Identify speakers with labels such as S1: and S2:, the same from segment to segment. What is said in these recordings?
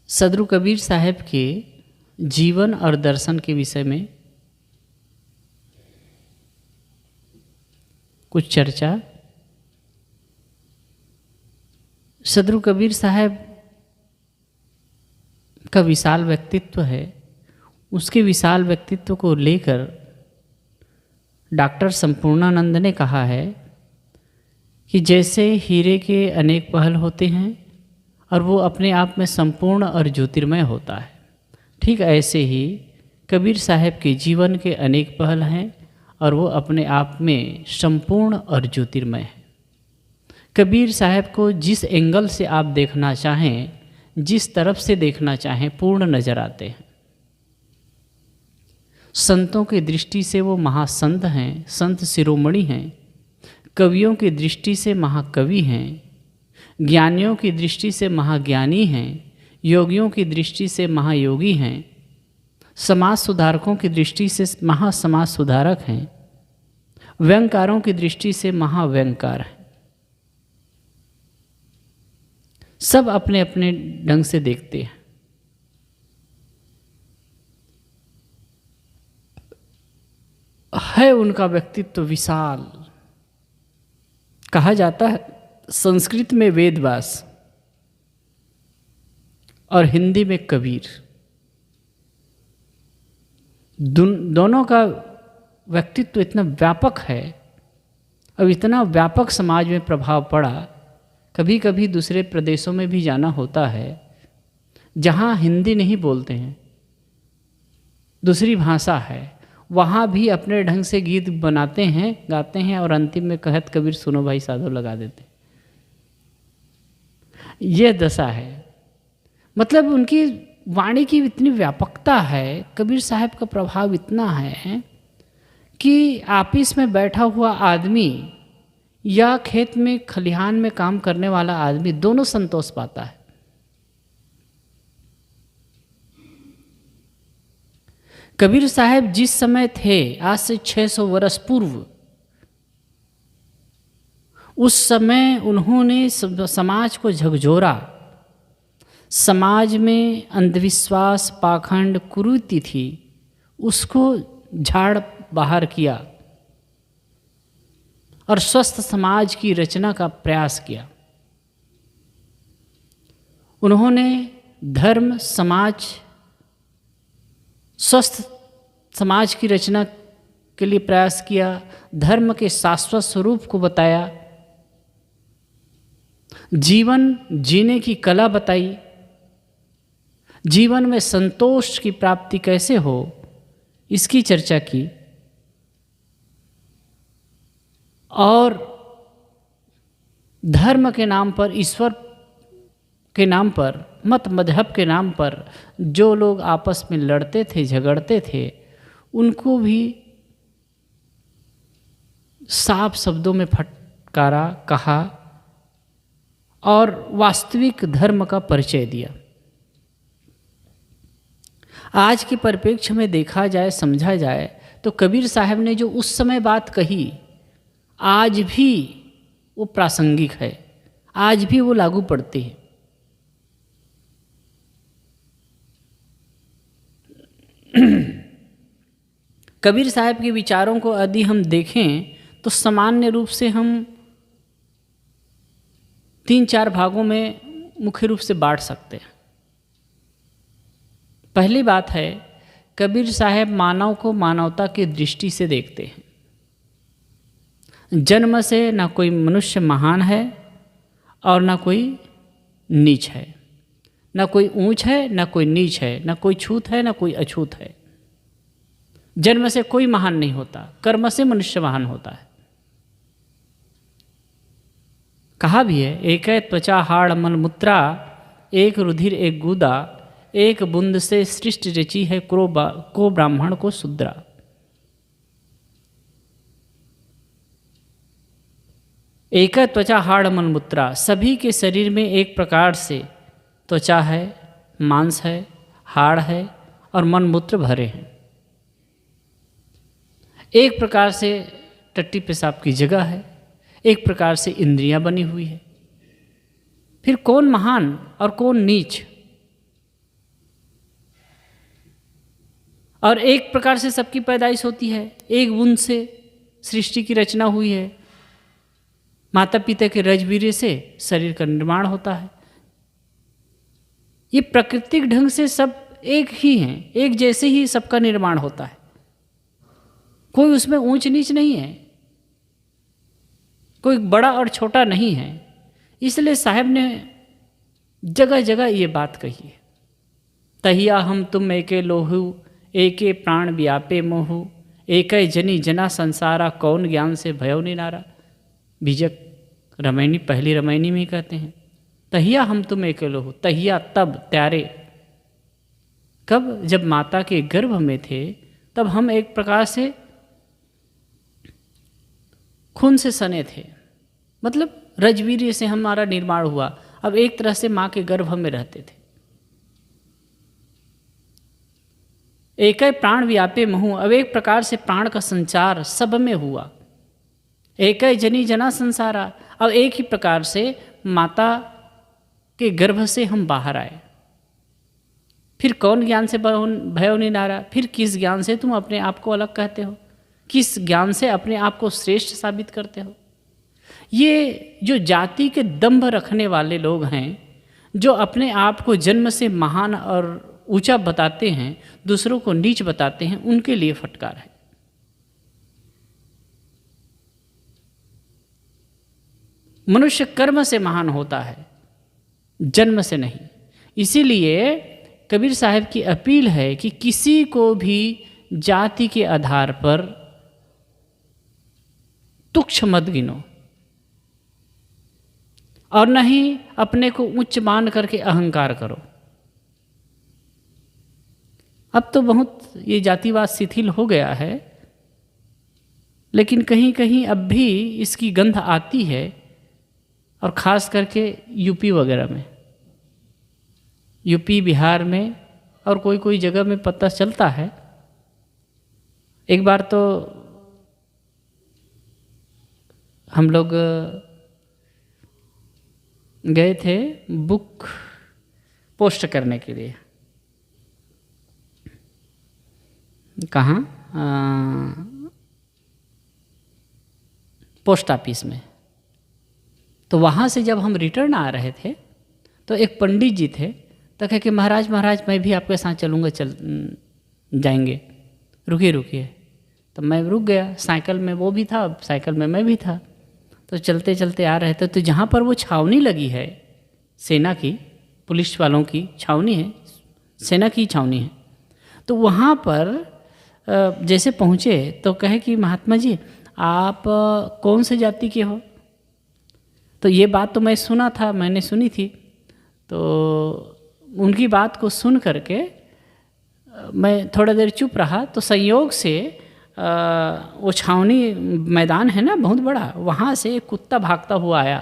S1: सदगुरु कबीर साहब के जीवन और दर्शन के विषय में कुछ चर्चा। सदगुरु कबीर साहब का विशाल व्यक्तित्व है। उसके विशाल व्यक्तित्व को लेकर डॉक्टर संपूर्णानंद ने कहा है कि जैसे हीरे के अनेक पहल होते हैं और वो अपने आप में संपूर्ण और ज्योतिर्मय होता है, ठीक ऐसे ही कबीर साहब के जीवन के अनेक पहल हैं और वो अपने आप में संपूर्ण और ज्योतिर्मय है। कबीर साहब को जिस एंगल से आप देखना चाहें, जिस तरफ से देखना चाहें, पूर्ण नज़र आते हैं। संतों की दृष्टि से वो महासंत हैं, संत शिरोमणि हैं। कवियों की दृष्टि से महाकवि हैं। ज्ञानियों की दृष्टि से महाज्ञानी हैं। योगियों की दृष्टि से महायोगी हैं। समाज सुधारकों की दृष्टि से महासमाज सुधारक हैं। व्यंगकारों की दृष्टि से महाव्यंगकार हैं। सब अपने अपने ढंग से देखते हैं। है उनका व्यक्तित्व विशाल। कहा जाता है संस्कृत में वेदव्यास और हिंदी में कबीर। दोनों का व्यक्तित्व इतना व्यापक है और इतना व्यापक समाज में प्रभाव पड़ा। कभी कभी दूसरे प्रदेशों में भी जाना होता है जहाँ हिंदी नहीं बोलते हैं, दूसरी भाषा है, वहाँ भी अपने ढंग से गीत बनाते हैं, गाते हैं और अंतिम में कहत कबीर सुनो भाई साधो लगा देते हैं। ये दशा है। मतलब उनकी वाणी की इतनी व्यापकता है, कबीर साहब का प्रभाव इतना है कि ऑफिस में बैठा हुआ आदमी या खेत में खलिहान में काम करने वाला आदमी दोनों संतोष पाता है। कबीर साहब जिस समय थे, आज से 600 वर्ष पूर्व, उस समय उन्होंने समाज को झकझोरा। समाज में अंधविश्वास, पाखंड, कुरीति थी, उसको झाड़ बाहर किया और स्वस्थ समाज की रचना का प्रयास किया। उन्होंने धर्म, समाज, स्वस्थ समाज की रचना के लिए प्रयास किया। धर्म के शाश्वत स्वरूप को बताया। जीवन जीने की कला बताई। जीवन में संतोष की प्राप्ति कैसे हो, इसकी चर्चा की। और धर्म के नाम पर, ईश्वर के नाम पर, मत मजहब के नाम पर जो लोग आपस में लड़ते थे, झगड़ते थे, उनको भी साफ शब्दों में फटकारा, कहा और वास्तविक धर्म का परिचय दिया। आज के परिप्रेक्ष्य में देखा जाए, समझा जाए तो कबीर साहब ने जो उस समय बात कही, आज भी वो प्रासंगिक है, आज भी वो लागू पड़ती है। कबीर साहब के विचारों को यदि हम देखें तो सामान्य रूप से हम 3-4 भागों में मुख्य रूप से बांट सकते हैं। पहली बात है, कबीर साहब मानव को मानवता की दृष्टि से देखते हैं। जन्म से ना कोई मनुष्य महान है और ना कोई नीच है, ना कोई ऊंच है ना कोई नीच है, ना कोई छूत है ना कोई अछूत है। जन्म से कोई महान नहीं होता, कर्म से मनुष्य महान होता है। कहा भी है, एक है त्वचा हाड़ मलमूत्रा, एक रुधिर एक गूदा, एक बूंद से सृष्टि रची है को ब्राह्मण को शूद्रा। एक है त्वचा हाड़ मलमूत्रा, सभी के शरीर में एक प्रकार से त्वचा है, मांस है, हाड़ है और मलमूत्र भरे हैं। एक प्रकार से टट्टी पेशाब की जगह है, एक प्रकार से इंद्रियां बनी हुई है। फिर कौन महान और कौन नीच, और एक प्रकार से सबकी पैदाइश होती है, एक बूंद से सृष्टि की रचना हुई है। माता पिता के रजवीर्य से शरीर का निर्माण होता है। ये प्राकृतिक ढंग से सब एक ही हैं, एक जैसे ही सबका निर्माण होता है। कोई उसमें ऊंच नीच नहीं है, कोई बड़ा और छोटा नहीं है। इसलिए साहब ने जगह जगह ये बात कही है, तहिया हम तुम एके लोहू एके प्राण व्यापे मोहू एकै जनी जना संसारा कौन ज्ञान से भयो निनारा। बीजक रामायणी पहली रामायणी में ही कहते हैं, तहिया हम तुम एके लोहू। तहिया तब, त्यारे, कब? जब माता के गर्भ में थे तब हम एक प्रकार से खून से सने थे, मतलब रजवीर्य से हमारा निर्माण हुआ। अब एक तरह से माँ के गर्भ में रहते थे। एकै प्राण व्यापे महू, अब एक प्रकार से प्राण का संचार सब में हुआ। एकै जनी जना संसारा, अब एक ही प्रकार से माता के गर्भ से हम बाहर आए। फिर कौन ज्ञान से भयो निनारा, फिर किस ज्ञान से तुम अपने आप को अलग कहते हो, किस ज्ञान से अपने आप को श्रेष्ठ साबित करते हो। ये जो जाति के दंभ रखने वाले लोग हैं, जो अपने आप को जन्म से महान और ऊंचा बताते हैं, दूसरों को नीच बताते हैं, उनके लिए फटकार है। मनुष्य कर्म से महान होता है, जन्म से नहीं। इसीलिए कबीर साहब की अपील है कि किसी को भी जाति के आधार पर तुच्छ मत गिनो और न ही अपने को उच्च मान करके अहंकार करो। अब तो बहुत ये जातिवाद शिथिल हो गया है, लेकिन कहीं कहीं अब भी इसकी गंध आती है, और ख़ास करके यूपी वगैरह में, यूपी बिहार में और कोई कोई जगह में पता चलता है। एक बार तो हम लोग गए थे बुक पोस्ट करने के लिए। कहाँ? पोस्ट ऑफिस में। तो वहाँ से जब हम रिटर्न आ रहे थे तो एक पंडित जी थे, तो कहे कि महाराज मैं भी आपके साथ चलूँगा, जाएंगे, रुकिए रुकिए। तो मैं रुक गया, साइकिल में वो भी था, साइकिल में मैं भी था। तो चलते चलते आ रहे थे, तो जहाँ पर वो छावनी लगी है, सेना की, पुलिस वालों की छावनी है, सेना की छावनी है, तो वहाँ पर जैसे पहुँचे तो कहे कि महात्मा जी आप कौन से जाति के हो। तो ये बात तो मैं सुना था, मैंने सुनी थी। तो उनकी बात को सुन करके मैं थोड़ा देर चुप रहा। तो संयोग से वो छावनी मैदान है ना बहुत बड़ा, वहाँ से एक कुत्ता भागता हुआ आया।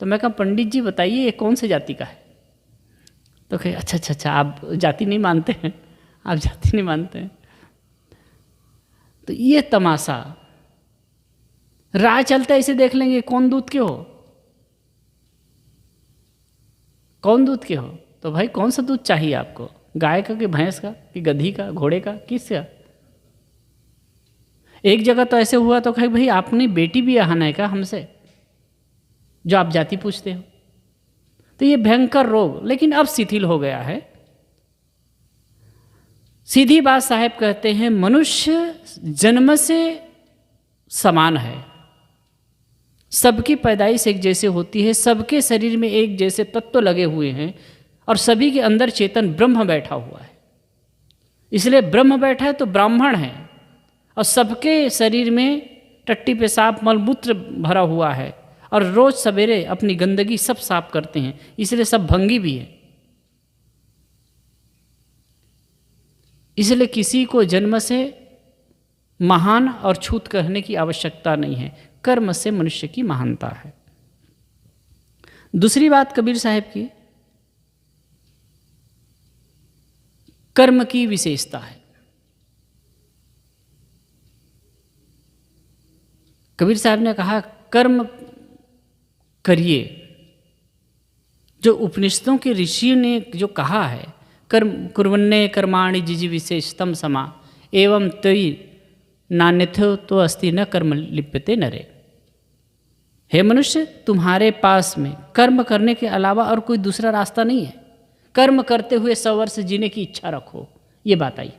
S1: तो मैं कहा पंडित जी बताइए ये कौन से जाति का है। तो कहे अच्छा आप जाति नहीं मानते हैं, आप जाति नहीं मानते हैं। तो ये तमाशा राह चलते ऐसे देख लेंगे कौन दूध के हो, कौन दूध के हो। तो भाई कौन सा दूध चाहिए आपको, गाय का कि भैंस का कि गधी का, घोड़े का, किसका। एक जगह तो ऐसे हुआ तो कहे भाई आपने बेटी भी आना है क्या हमसे, जो आप जाति पूछते हो। तो ये भयंकर रोग लेकिन अब शिथिल हो गया है। सीधी बात साहब कहते हैं, मनुष्य जन्म से समान है, सबकी पैदाइश एक जैसे होती है, सबके शरीर में एक जैसे तत्व लगे हुए हैं और सभी के अंदर चेतन ब्रह्म बैठा हुआ है। इसलिए ब्रह्म बैठा है तो ब्राह्मण है, और सबके शरीर में टट्टी पेशाब मलमूत्र भरा हुआ है, और रोज सवेरे अपनी गंदगी सब साफ करते हैं, इसलिए सब भंगी भी है। इसलिए किसी को जन्म से महान और छूत कहने की आवश्यकता नहीं है, कर्म से मनुष्य की महानता है। दूसरी बात कबीर साहब की, कर्म की विशेषता है। कबीर साहब ने कहा कर्म करिए। जो उपनिषदों के ऋषि ने जो कहा है, कर्म कुर्वन्ने कर्माणि जिजि विशेषतम समा, एवं तयि नान्यथो तो अस्ति न कर्म लिप्यते नरे। हे मनुष्य, तुम्हारे पास में कर्म करने के अलावा और कोई दूसरा रास्ता नहीं है। कर्म करते हुए 100 वर्ष जीने की इच्छा रखो, ये बात आई।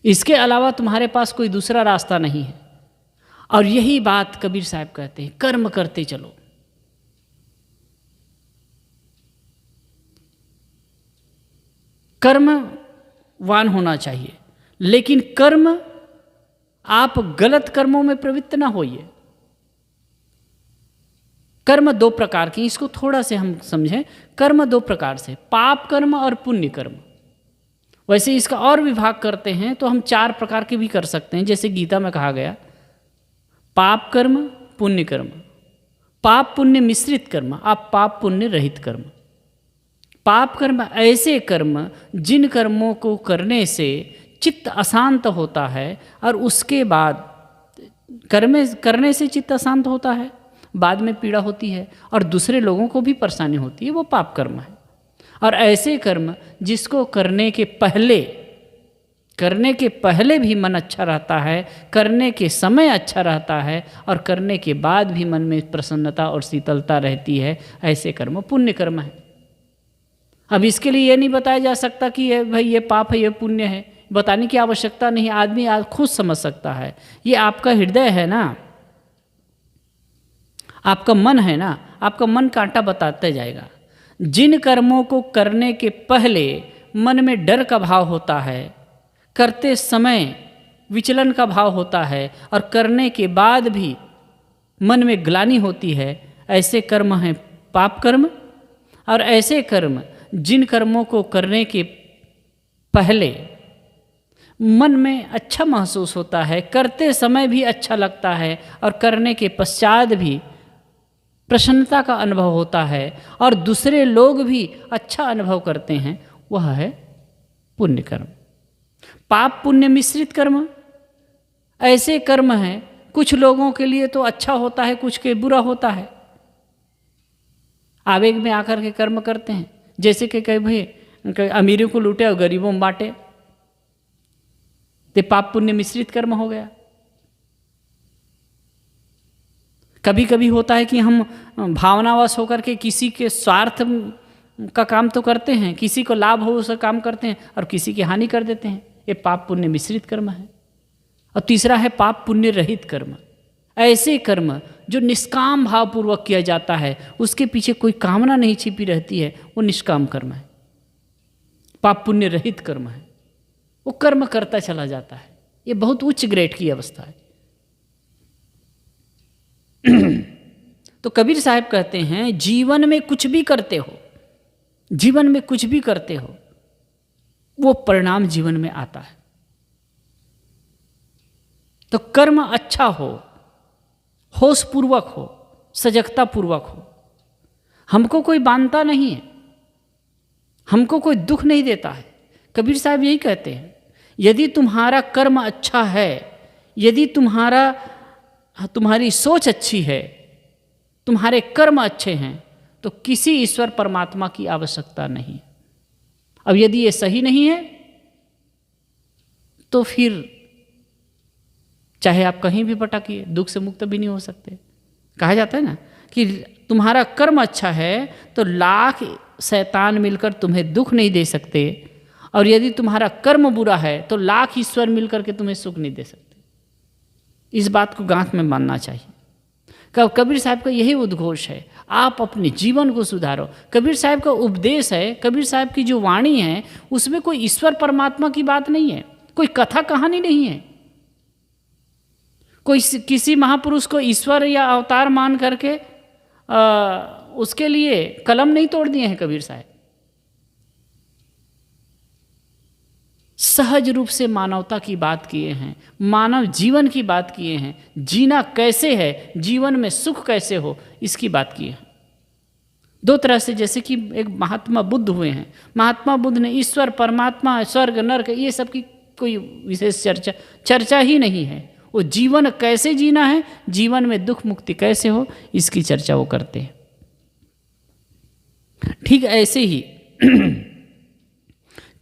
S1: इसके अलावा तुम्हारे पास कोई दूसरा रास्ता नहीं है। और यही बात कबीर साहब कहते हैं, कर्म करते चलो। कर्मवान होना चाहिए, लेकिन कर्म आप गलत कर्मों में प्रवृत्त ना होइए। कर्म 2 प्रकार के, इसको थोड़ा से हम समझें। कर्म 2 प्रकार से, पाप कर्म और पुण्य कर्म। वैसे इसका और विभाग करते हैं तो हम 4 प्रकार के भी कर सकते हैं, जैसे गीता में कहा गया पाप कर्म, पुण्य कर्म, पाप पुण्य मिश्रित कर्म, आप पाप पुण्य रहित कर्म। पाप कर्म ऐसे कर्म जिन कर्मों को करने से चित्त अशांत होता है और उसके बाद करने से चित्त अशांत होता है, बाद में पीड़ा होती है और दूसरे लोगों को भी परेशानी होती है, वो पाप कर्म है। और ऐसे कर्म जिसको करने के पहले भी मन अच्छा रहता है, करने के समय अच्छा रहता है और करने के बाद भी मन में प्रसन्नता और शीतलता रहती है, ऐसे कर्म पुण्य कर्म है। अब इसके लिए ये नहीं बताया जा सकता कि ये भाई ये पाप है, ये पुण्य है, बताने की आवश्यकता नहीं। आदमी खुद समझ सकता है। ये आपका हृदय है ना, आपका मन है ना, आपका मन कांटा बताते जाएगा। जिन कर्मों को करने के पहले मन में डर का भाव होता है, करते समय विचलन का भाव होता है और करने के बाद भी मन में ग्लानि होती है, ऐसे कर्म हैं पाप कर्म। और ऐसे कर्म जिन कर्मों को करने के पहले मन में अच्छा महसूस होता है, करते समय भी अच्छा लगता है और करने के पश्चात भी प्रसन्नता का अनुभव होता है और दूसरे लोग भी अच्छा अनुभव करते हैं, वह है पुण्य कर्म। पाप पुण्य मिश्रित कर्म ऐसे कर्म हैं, कुछ लोगों के लिए तो अच्छा होता है, कुछ के बुरा होता है। आवेग में आकर के कर्म करते हैं, जैसे कि कहीं भाई अमीरों को लूटे और गरीबों में बांटे, तो पाप पुण्य मिश्रित कर्म हो गया। कभी कभी होता है कि हम भावनावश होकर के किसी के स्वार्थ का काम तो करते हैं, किसी को लाभ हो उसका काम करते हैं और किसी की हानि कर देते हैं, ये पाप पुण्य मिश्रित कर्म है। और तीसरा है पाप पुण्य रहित कर्म। ऐसे कर्म जो निष्काम भाव पूर्वक किया जाता है, उसके पीछे कोई कामना नहीं छिपी रहती है, वो निष्काम कर्म है, पाप पुण्य रहित कर्म है। वो कर्म करता चला जाता है, ये बहुत उच्च ग्रेड की अवस्था है। तो कबीर साहब कहते हैं जीवन में कुछ भी करते हो, जीवन में कुछ भी करते हो, वो परिणाम जीवन में आता है। तो कर्म अच्छा हो, होश पूर्वक हो, सजगता पूर्वक हो। हमको कोई बांधता नहीं है, हमको कोई दुख नहीं देता है। कबीर साहब यही कहते हैं, यदि तुम्हारा कर्म अच्छा है, यदि तुम्हारी सोच अच्छी है, तुम्हारे कर्म अच्छे हैं, तो किसी ईश्वर परमात्मा की आवश्यकता नहीं। अब यदि ये सही नहीं है तो फिर चाहे आप कहीं भी भटकिए, दुख से मुक्त भी नहीं हो सकते। कहा जाता है ना कि तुम्हारा कर्म अच्छा है तो लाख शैतान मिलकर तुम्हें दुख नहीं दे सकते, और यदि तुम्हारा कर्म बुरा है तो लाख ईश्वर मिलकर के तुम्हें सुख नहीं दे सकते। इस बात को गांठ में मानना चाहिए। कबीर साहब का यही उद्घोष है, आप अपने जीवन को सुधारो। कबीर साहब का उपदेश है, कबीर साहब की जो वाणी है, उसमें कोई ईश्वर परमात्मा की बात नहीं है, कोई कथा कहानी नहीं है, कोई किसी महापुरुष को ईश्वर या अवतार मान करके उसके लिए कलम नहीं तोड़ दिए हैं कबीर साहब। सहज रूप से मानवता की बात किए हैं, मानव जीवन की बात किए हैं, जीना कैसे है, जीवन में सुख कैसे हो, इसकी बात की है। 2 तरह से, जैसे कि एक महात्मा बुद्ध हुए हैं, महात्मा बुद्ध ने ईश्वर परमात्मा स्वर्ग नरक ये सब की कोई विशेष चर्चा ही नहीं है। वो जीवन कैसे जीना है, जीवन में दुख मुक्ति कैसे हो, इसकी चर्चा वो करते हैं। ठीक ऐसे ही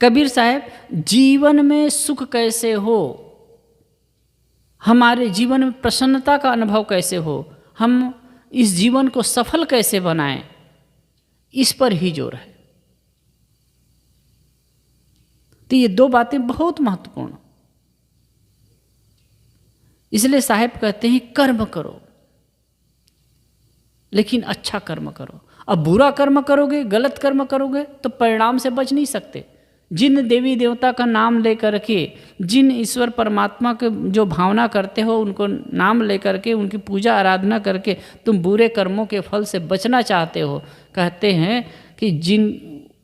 S1: कबीर साहब, जीवन में सुख कैसे हो, हमारे जीवन में प्रसन्नता का अनुभव कैसे हो, हम इस जीवन को सफल कैसे बनाएं, इस पर ही जोर है। तो ये दो बातें बहुत महत्वपूर्ण, इसलिए साहब कहते हैं कर्म करो, लेकिन अच्छा कर्म करो। अब बुरा कर्म करोगे, गलत कर्म करोगे तो परिणाम से बच नहीं सकते। जिन देवी देवता का नाम लेकर के, जिन ईश्वर परमात्मा के जो भावना करते हो, उनको नाम लेकर के, उनकी पूजा आराधना करके तुम बुरे कर्मों के फल से बचना चाहते हो, कहते हैं कि जिन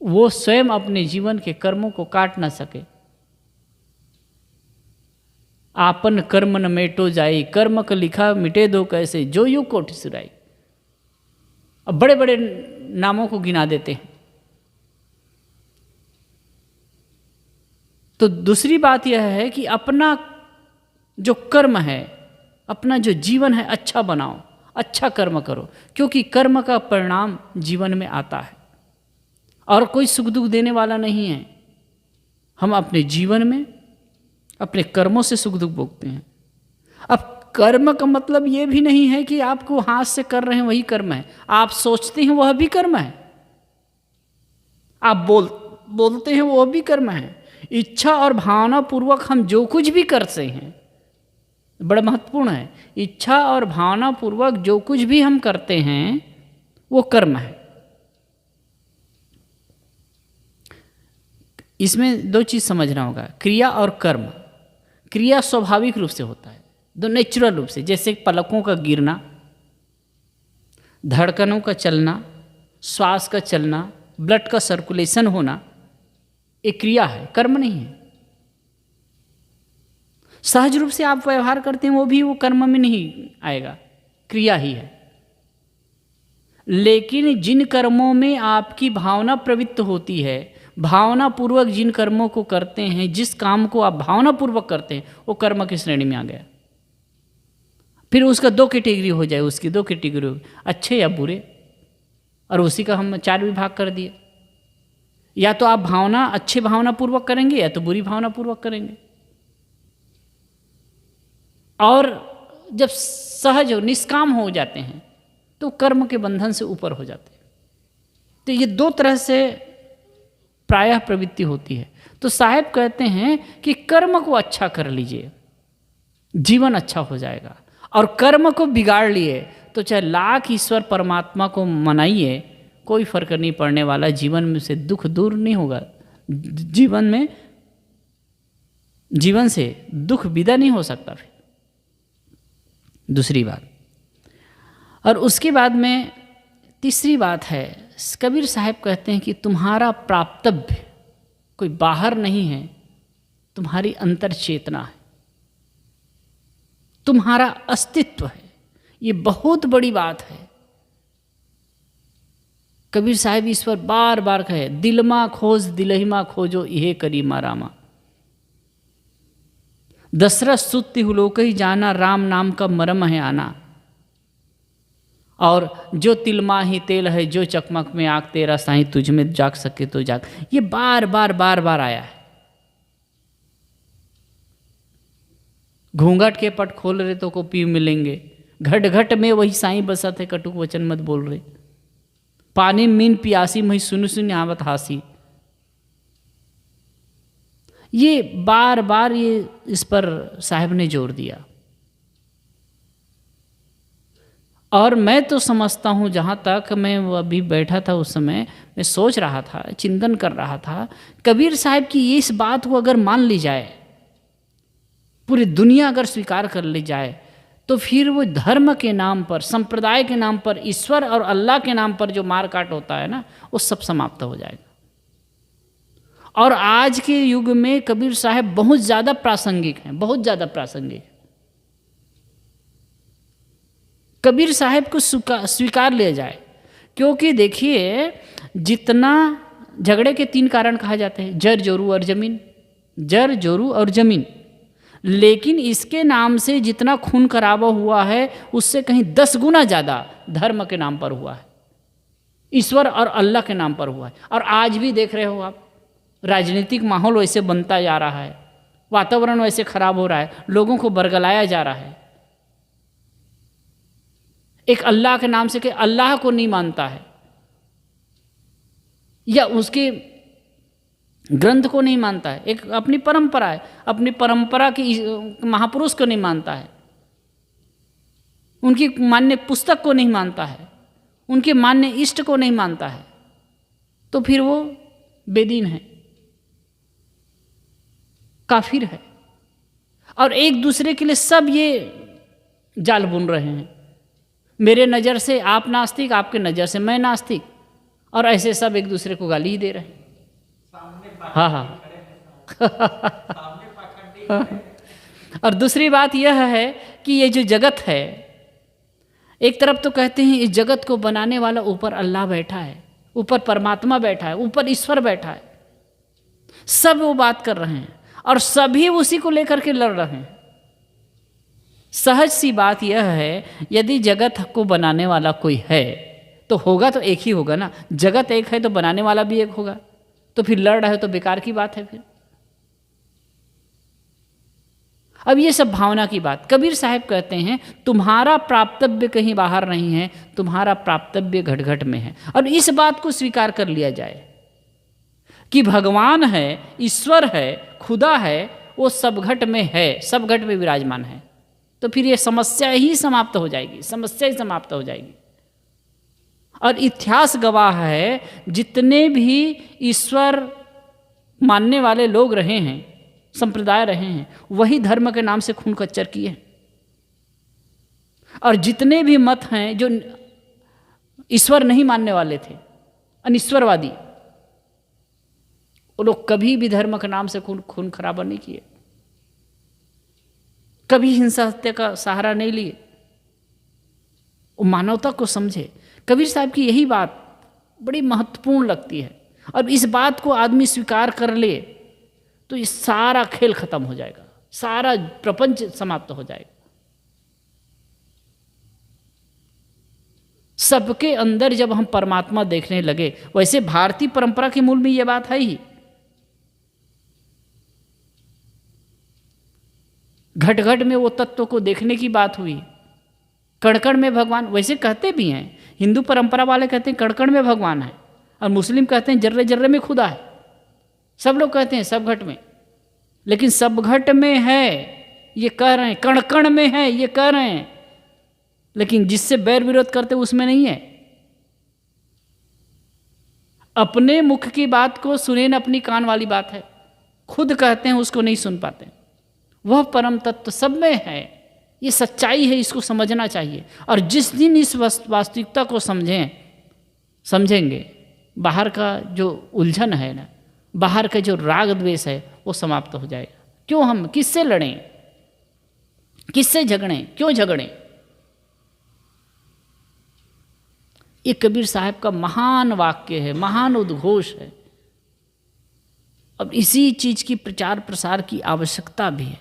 S1: वो स्वयं अपने जीवन के कर्मों को काट ना सके। आपन कर्म न मेटो जाई, कर्म का लिखा मिटे दो कैसे, जो यू कोटि सुराई। अब बड़े बड़े नामों को गिना देते हैं। तो दूसरी बात यह है कि अपना जो कर्म है, अपना जो जीवन है, अच्छा बनाओ, अच्छा कर्म करो, क्योंकि कर्म का परिणाम जीवन में आता है और कोई सुख दुख देने वाला नहीं है। हम अपने जीवन में अपने कर्मों से सुख दुख भोगते हैं। अब कर्म का मतलब ये भी नहीं है कि आपको हाथ से कर रहे हैं वही कर्म है, आप सोचते हैं वह भी कर्म है, आप बोलते हैं वह भी कर्म है। इच्छा और भावना पूर्वक हम जो कुछ भी करते हैं, बड़ा महत्वपूर्ण है, इच्छा और भावना पूर्वक जो कुछ भी हम करते हैं वो कर्म है। इसमें दो चीज़ समझना होगा, क्रिया और कर्म। क्रिया स्वाभाविक रूप से होता है, दो नेचुरल रूप से, जैसे पलकों का गिरना, धड़कनों का चलना, श्वास का चलना, ब्लड का सर्कुलेशन होना, एक क्रिया है, कर्म नहीं है। सहज रूप से आप व्यवहार करते हैं, वो भी वो कर्म में नहीं आएगा, क्रिया ही है। लेकिन जिन कर्मों में आपकी भावना प्रवृत्त होती है, भावना पूर्वक जिन कर्मों को करते हैं, जिस काम को आप भावना पूर्वक करते हैं, वो कर्म की श्रेणी में आ गया। फिर उसका दो कैटेगरी हो जाए, उसकी दो कैटेगरी हो, अच्छे या बुरे, और उसी का हम 4 विभाग कर दिए। या तो आप भावना अच्छे भावना पूर्वक करेंगे, या तो बुरी भावना पूर्वक करेंगे। और जब सहज हो, निष्काम हो जाते हैं, तो कर्म के बंधन से ऊपर हो जाते हैं। तो ये दो तरह से प्रायः प्रवृत्ति होती है। तो साहब कहते हैं कि कर्म को अच्छा कर लीजिए, जीवन अच्छा हो जाएगा। और कर्म को बिगाड़ लिए तो चाहे लाख ईश्वर परमात्मा को मनाइए, कोई फर्क नहीं पड़ने वाला, जीवन में से दुख दूर नहीं होगा, जीवन से दुख विदा नहीं हो सकता। फिर दूसरी बात, और उसके बाद में तीसरी बात है, कबीर साहब कहते हैं कि तुम्हारा प्राप्तव्य कोई बाहर नहीं है, तुम्हारी अंतर चेतना है, तुम्हारा अस्तित्व है। ये बहुत बड़ी बात है। कबीर साहब इस पर बार बार कहे, दिलमा खोज दिलहिमा खोजो इहे करी मारामा। दशरथ सुत्ति हुलोक ही जाना, राम नाम का मरम है आना। और जो तिलमा ही तेल है, जो चकमक में आग, तेरा साईं तुझ में जाग सके तो जाग। ये बार बार आया है। घूंघट के पट खोल रहे तो को पी मिलेंगे, घट घट में वही साईं बसा थे, कटुक वचन मत बोल रहे। पानी मीन पियासी मही सुन सुन आवत हासी। ये बार बार ये इस पर साहब ने जोर दिया। और मैं तो समझता हूँ, जहाँ तक मैं अभी बैठा था उस समय मैं सोच रहा था, चिंतन कर रहा था, कबीर साहब की इस बात को अगर मान ली जाए, पूरी दुनिया अगर स्वीकार कर ली जाए, तो फिर वो धर्म के नाम पर, संप्रदाय के नाम पर, ईश्वर और अल्लाह के नाम पर जो मार काट होता है ना, वो सब समाप्त हो जाएगा। और आज के युग में कबीर साहब बहुत ज़्यादा प्रासंगिक हैं, बहुत ज़्यादा प्रासंगिक। कबीर साहब को स्वीकार लिया जाए, क्योंकि देखिए, जितना झगड़े के 3 कारण कहा जाते हैं, जर जोरू और जमीन, जर जोरू और जमीन। लेकिन इसके नाम से जितना खून खराबा हुआ है, उससे कहीं 10 गुना ज़्यादा धर्म के नाम पर हुआ है, ईश्वर और अल्लाह के नाम पर हुआ है। और आज भी देख रहे हो आप, राजनीतिक माहौल वैसे बनता जा रहा है, वातावरण वैसे खराब हो रहा है, लोगों को बरगलाया जा रहा है। एक अल्लाह के नाम से कि अल्लाह को नहीं मानता है या उसके ग्रंथ को नहीं मानता है, एक अपनी परंपरा है, अपनी परंपरा की महापुरुष को नहीं मानता है, उनकी मान्य पुस्तक को नहीं मानता है, उनके मान्य इष्ट को नहीं मानता है, तो फिर वो बेदीन है, काफिर है। और एक दूसरे के लिए सब ये जाल बुन रहे हैं, मेरे नज़र से आप नास्तिक, आपके नज़र से मैं नास्तिक, और ऐसे सब एक दूसरे को गाली ही दे रहे हैं। हाँ हाँ और दूसरी बात यह है कि ये जो जगत है, एक तरफ तो कहते हैं इस जगत को बनाने वाला ऊपर अल्लाह बैठा है, ऊपर परमात्मा बैठा है, ऊपर ईश्वर बैठा है, सब वो बात कर रहे हैं और सभी उसी को लेकर के लड़ रहे हैं। सहज सी बात यह है, यदि जगत को बनाने वाला कोई है तो होगा तो एक ही होगा ना। जगत एक है तो बनाने वाला भी एक होगा, तो फिर लड़ रहे हो तो बेकार की बात है। फिर अब ये सब भावना की बात। कबीर साहब कहते हैं तुम्हारा प्राप्तव्य कहीं बाहर नहीं है, तुम्हारा प्राप्तव्य घट घट में है। और इस बात को स्वीकार कर लिया जाए कि भगवान है, ईश्वर है, खुदा है, वो सब घट में है, सब घट में विराजमान है, तो फिर ये समस्या ही समाप्त हो जाएगी, समस्या ही समाप्त हो जाएगी। और इतिहास गवाह है, जितने भी ईश्वर मानने वाले लोग रहे हैं, संप्रदाय रहे हैं, वही धर्म के नाम से खून कच्चर किए। और जितने भी मत हैं जो ईश्वर नहीं मानने वाले थे, अनिश्वरवादी, वो लोग कभी भी धर्म के नाम से खून खराबा नहीं किए, कभी हिंसा हत्या का सहारा नहीं लिए, वो मानवता को समझे। कबीर साहब की यही बात बड़ी महत्वपूर्ण लगती है। और इस बात को आदमी स्वीकार कर ले तो ये सारा खेल खत्म हो जाएगा, सारा प्रपंच समाप्त हो जाएगा। सबके अंदर जब हम परमात्मा देखने लगे, वैसे भारतीय परंपरा के मूल में ये बात है ही, घट घट में वो तत्व को देखने की बात हुई, कण कण में भगवान। वैसे कहते भी हैं, हिंदू परंपरा वाले कहते हैं कण कण में भगवान है, और मुस्लिम कहते हैं जर्रे जर्रे में खुदा है। सब लोग कहते हैं सब घट में, लेकिन सब घट में है ये कह रहे हैं, कण कण में है ये कह रहे हैं, लेकिन जिससे बैर विरोध करते उसमें नहीं है। अपने मुख की बात को सुने न अपनी कान वाली बात है, खुद कहते हैं उसको नहीं सुन पाते। वह परम तत्व सब में है, ये सच्चाई है, इसको समझना चाहिए। और जिस दिन इस वास्तविकता को समझेंगे, बाहर का जो उलझन है ना, बाहर का जो राग द्वेष है, वो समाप्त हो जाएगा। क्यों हम किससे लड़ें, किससे झगड़ें, क्यों झगड़ें? ये कबीर साहब का महान वाक्य है, महान उद्घोष है। अब इसी चीज की प्रचार प्रसार की आवश्यकता भी है।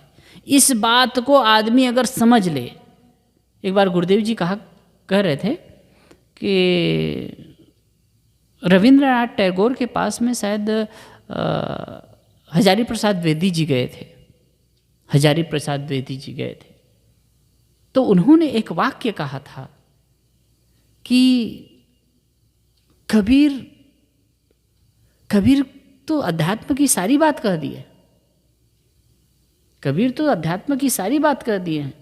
S1: इस बात को आदमी अगर समझ ले, एक बार गुरुदेव जी कह रहे थे कि रविंद्रनाथ टैगोर के पास में शायद हजारी प्रसाद द्विवेदी जी गए थे, हजारी प्रसाद द्विवेदी जी गए थे, तो उन्होंने एक वाक्य कहा था कि कबीर तो अध्यात्म की सारी बात कह दी है, कबीर तो अध्यात्म की सारी बात कह दी है,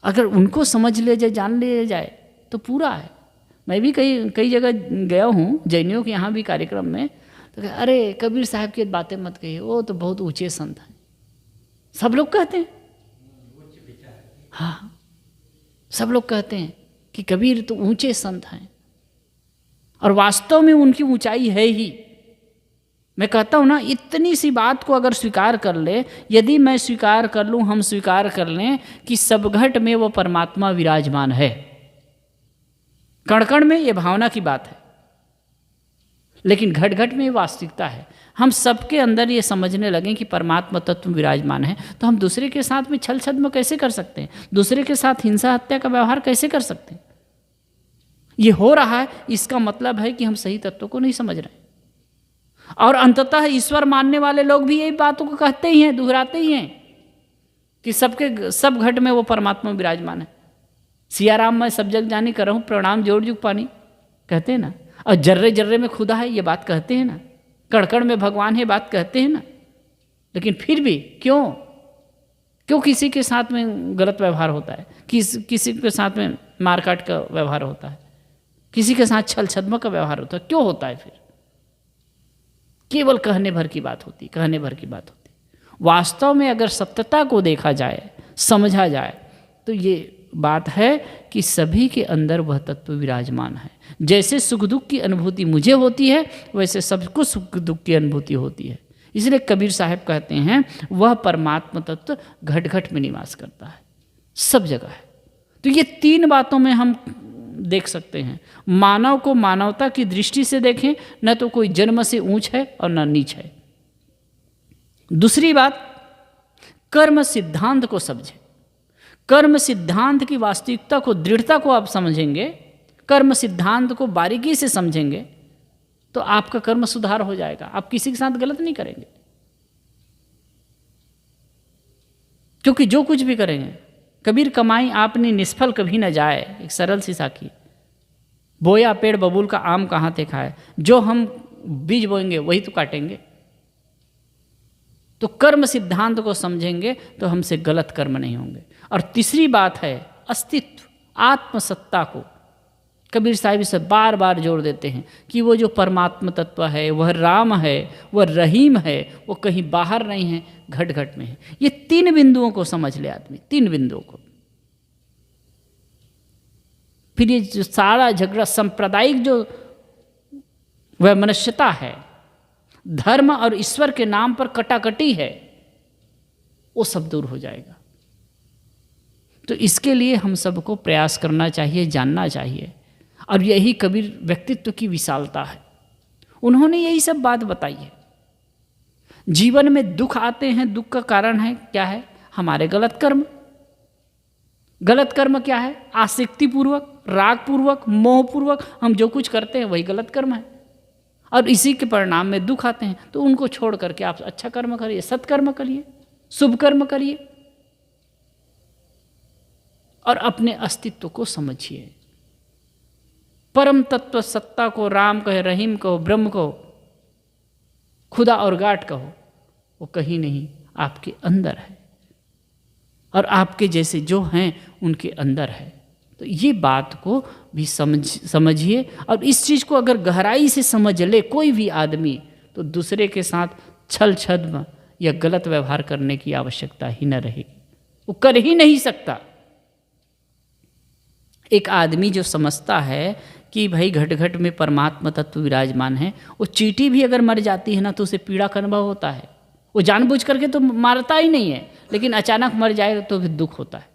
S1: अगर उनको समझ ले जाए, जान ले जाए तो पूरा है। मैं भी कई जगह गया हूँ, जैनियों के यहाँ भी कार्यक्रम में, तो अरे कबीर साहब की बातें मत कहिए, वो तो बहुत ऊंचे संत हैं, सब लोग कहते हैं। हाँ, सब लोग कहते हैं कि कबीर तो ऊंचे संत हैं, और वास्तव में उनकी ऊंचाई है ही। मैं कहता हूँ ना, इतनी सी बात को अगर स्वीकार कर ले, यदि मैं स्वीकार कर लूँ, हम स्वीकार कर लें कि सब घट में वो परमात्मा विराजमान है, कण कण में ये भावना की बात है, लेकिन घट घट में वास्तविकता है। हम सबके अंदर ये समझने लगें कि परमात्मा तत्व विराजमान है, तो हम दूसरे के साथ में छल छद्म कैसे कर सकते हैं, दूसरे के साथ हिंसा हत्या का व्यवहार कैसे कर सकते हैं? ये हो रहा है, इसका मतलब है कि हम सही तत्व को नहीं समझ रहे। और अंततः ईश्वर मानने वाले लोग भी यही बातों को कहते ही हैं, दोहराते ही हैं कि सब घट में वो परमात्मा विराजमान है। सियाराम मैं सब जग जानी कर रहा हूँ, प्रणाम जोड़ जुग पानी, कहते हैं ना। और जर्रे जर्रे में खुदा है, ये बात कहते हैं ना। कड़कड़ में भगवान है, बात कहते हैं ना। लेकिन फिर भी क्यों किसी के साथ में गलत व्यवहार होता है, किसी के साथ में मारकाट का व्यवहार होता है, किसी के साथ छल छद्म का व्यवहार होता है, क्यों होता है? फिर केवल कहने भर की बात होती, कहने भर की बात होती। वास्तव में अगर सत्यता को देखा जाए, समझा जाए, तो ये बात है कि सभी के अंदर वह तत्व विराजमान है। जैसे सुख दुख की अनुभूति मुझे होती है, वैसे सबको सुख दुख की अनुभूति होती है। इसलिए कबीर साहब कहते हैं वह परमात्मा तत्व घट घट में निवास करता है, सब जगह है। तो ये तीन बातों में हम देख सकते हैं। मानव को मानवता की दृष्टि से देखें, न तो कोई जन्म से ऊंच है और न नीच है। दूसरी बात, कर्म सिद्धांत को समझें। कर्म सिद्धांत की वास्तविकता को, दृढ़ता को आप समझेंगे, कर्म सिद्धांत को बारीकी से समझेंगे, तो आपका कर्म सुधार हो जाएगा। आप किसी के साथ गलत नहीं करेंगे, क्योंकि जो कुछ भी करेंगे, कबीर कमाई आपने निष्फल कभी न जाए, एक सरल सी साखी। बोया पेड़ बबूल का आम कहाँ थे खाए, जो हम बीज बोएंगे वही तो काटेंगे। तो कर्म सिद्धांत को समझेंगे तो हमसे गलत कर्म नहीं होंगे। और तीसरी बात है अस्तित्व, आत्मसत्ता को कबीर साहिब से बार बार जोड़ देते हैं कि वो जो परमात्मा तत्व है, वह राम है, वह रहीम है, वो कहीं बाहर नहीं है, घट घट में है। ये तीन बिंदुओं को समझ ले आदमी, तीन बिंदुओं को। फिर ये जो सारा झगड़ा सांप्रदायिक जो वह मनुष्यता है, धर्म और ईश्वर के नाम पर कटाकटी है, वो सब दूर हो जाएगा। तो इसके लिए हम सबको प्रयास करना चाहिए, जानना चाहिए। और यही कबीर व्यक्तित्व की विशालता है। उन्होंने यही सब बात बताई है। जीवन में दुख आते हैं, दुख का कारण है क्या है? हमारे गलत कर्म। गलत कर्म क्या है? आसक्तिपूर्वक, रागपूर्वक, मोहपूर्वक हम जो कुछ करते हैं वही गलत कर्म है, और इसी के परिणाम में दुख आते हैं। तो उनको छोड़ करके आप अच्छा कर्म करिए, सत्कर्म करिए, शुभ कर्म करिए, और अपने अस्तित्व को समझिए। परम तत्व सत्ता को राम कहे, रहीम कहो, ब्रह्म कहो, खुदा और गाठ कहो, वो कहीं नहीं, आपके अंदर है, और आपके जैसे जो हैं उनके अंदर है। तो ये बात को भी समझिए। और इस चीज़ को अगर गहराई से समझ ले कोई भी आदमी, तो दूसरे के साथ छल छद्म या गलत व्यवहार करने की आवश्यकता ही न रहेगी, वो कर ही नहीं सकता। एक आदमी जो समझता है कि भाई घट घट में परमात्मा तत्व विराजमान है, वो चींटी भी अगर मर जाती है ना तो उसे पीड़ा का अनुभव होता है। वो जानबूझ करके तो मारता ही नहीं है, लेकिन अचानक मर जाएगा तो फिर दुख होता है।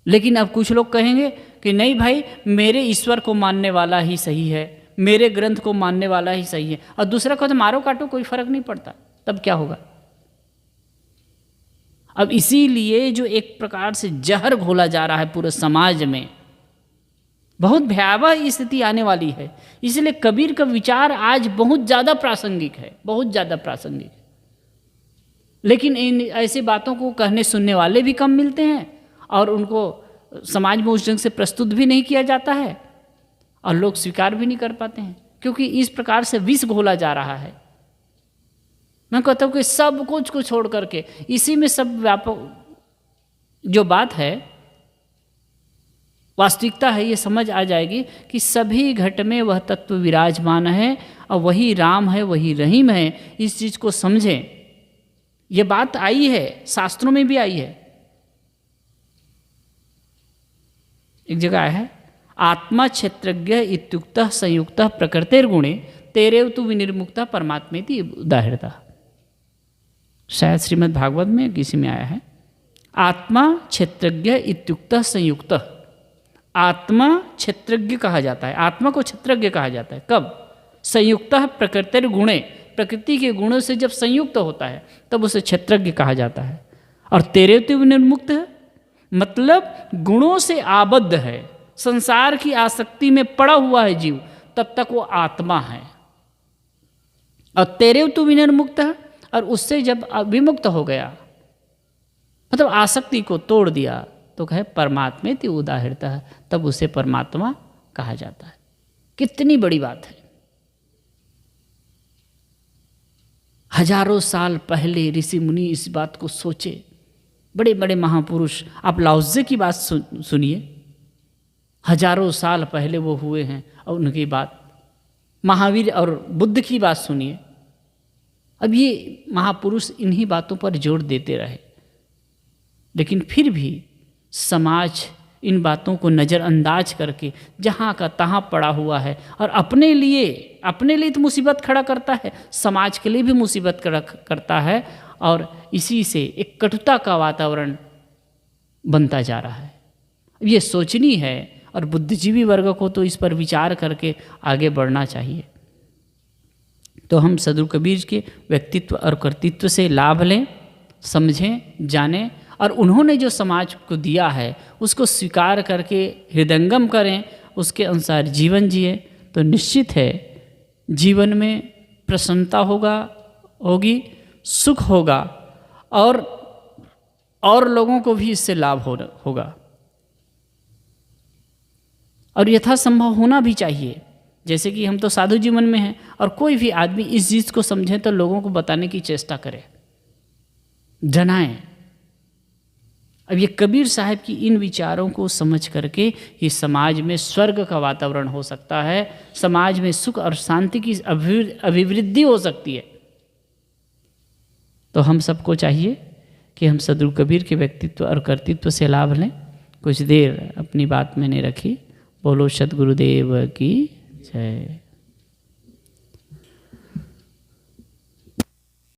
S1: लेकिन अब कुछ लोग कहेंगे कि नहीं भाई, मेरे ईश्वर को मानने वाला ही सही है, मेरे ग्रंथ को मानने वाला ही सही है, और दूसरा को तो मारो काटो कोई फर्क नहीं पड़ता। तब क्या होगा? अब इसीलिए जो एक प्रकार से जहर घोला जा रहा है पूरे समाज में, बहुत भयावह स्थिति आने वाली है। इसलिए कबीर का विचार आज बहुत ज़्यादा प्रासंगिक है, बहुत ज़्यादा प्रासंगिक है। लेकिन इन ऐसी बातों को कहने सुनने वाले भी कम मिलते हैं, और उनको समाज में उस ढंग से प्रस्तुत भी नहीं किया जाता है, और लोग स्वीकार भी नहीं कर पाते हैं, क्योंकि इस प्रकार से विष घोला जा रहा है। मैं कहता हूँ कि सब कुछ को छोड़ करके इसी में सब व्यापक जो बात है, वास्तविकता है, ये समझ आ जाएगी कि सभी घट में वह तत्व विराजमान है, और वही राम है, वही रहीम है। इस चीज़ को समझें। ये बात आई है, शास्त्रों में भी आई है। एक जगह आया है, आत्मा क्षेत्रज्ञ इत्युक्तः संयुक्तः प्रकृतेर्गुणे तेरेव तु विनिर्मुक्ता परमात्मेति उदाहरता। शायद श्रीमद् भागवत में किसी में आया है, आत्मा क्षेत्रज्ञ इत्युक्तः संयुक्तः। आत्मा क्षेत्रज्ञ कहा जाता है, आत्मा को क्षेत्रज्ञ कहा जाता है कब? संयुक्तः प्रकृतेर्गुणे, प्रकृति के गुणों से जब संयुक्त होता है तब उसे क्षेत्रज्ञ कहा जाता है। और तेरेव तु विनिर्मुक्त है, मतलब गुणों से आबद्ध है, संसार की आसक्ति में पड़ा हुआ है जीव, तब तक वो आत्मा है। और तेरे तू विनिर्मुक्त है, और उससे जब विमुक्त हो गया, मतलब आसक्ति को तोड़ दिया, तो कहे परमात्मे ती उदाहरता है, तब उसे परमात्मा कहा जाता है। कितनी बड़ी बात है। हजारों साल पहले ऋषि मुनि इस बात को सोचे, बड़े बड़े महापुरुष। आप लाओत्से की बात सुनिए, हजारों साल पहले वो हुए हैं, और उनकी बात, महावीर और बुद्ध की बात सुनिए। अब ये महापुरुष इन्हीं बातों पर जोर देते रहे, लेकिन फिर भी समाज इन बातों को नज़रअंदाज करके जहाँ का तहाँ पड़ा हुआ है, और अपने लिए तो मुसीबत खड़ा करता है, समाज के लिए भी मुसीबत खड़ा करता है, और इसी से एक कटुता का वातावरण बनता जा रहा है। ये सोचनी है, और बुद्धिजीवी वर्ग को तो इस पर विचार करके आगे बढ़ना चाहिए। तो हम सदगुरु कबीर के व्यक्तित्व और कर्तृत्व से लाभ लें, समझें, जानें, और उन्होंने जो समाज को दिया है उसको स्वीकार करके हृदयंगम करें, उसके अनुसार जीवन जिए, तो निश्चित है जीवन में प्रसन्नता होगी, सुख होगा, और लोगों को भी इससे लाभ होगा, और यथासंभव होना भी चाहिए। जैसे कि हम तो साधु जीवन में हैं, और कोई भी आदमी इस चीज़ को समझे तो लोगों को बताने की चेष्टा करे, जनाएं। अब ये कबीर साहब की इन विचारों को समझ करके ही समाज में स्वर्ग का वातावरण हो सकता है, समाज में सुख और शांति की अभिवृद्धि हो सकती है। तो हम सबको चाहिए कि हम सदगुरु कबीर के व्यक्तित्व और कर्तृत्व से लाभ लें। कुछ देर अपनी बात मैंने रखी। बोलो सद्गुरुदेव की जय।